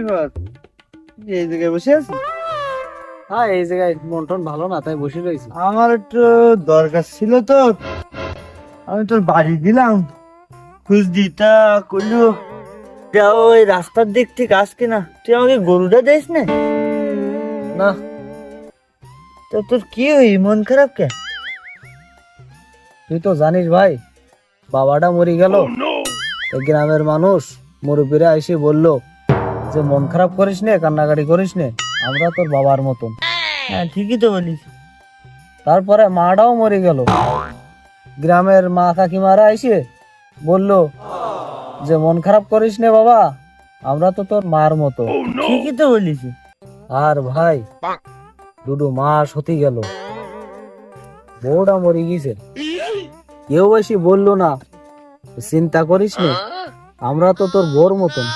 ব্যাপার? এই জায়গায় বসে আছি? হ্যাঁ, এই জায়গায় মন টন ভালো না, তাই বসে রয়েছি। আমার একটু দরকার ছিল তো, আমি তোর বাড়ি দিলাম খুঁজ দিতা করলো। ওই রাস্তার দিক থেকে আসকে না, তুই আমাকে গরুটা দিস না? না, তো তোর কি হই, মন খারাপ কে? তুই তো জানিস ভাই, বাবাটা মরে গেল। এই গ্রামের মানুষ মুরব্বীরা এসে বললো যে মন খারাপ করিস নে, কান্নাকাটি করিস নে, আমরা তোর বাবার মতন। হ্যাঁ ঠিকই তো বলিস। তারপরে মাটাও মরে গেল। গ্রামের মা কাকিমারা এসে বললো যে মন খারাপ করিস নে বাবা, আমরা তো তোর মার মতো। ঠিকই তো বলিস। আর ভাই, 2 মাস হতে গেল, বউটা মরে গেছে। কেউ এসে বললো না চিন্তা করিস নে, আমরা তো তোর বোর মতন।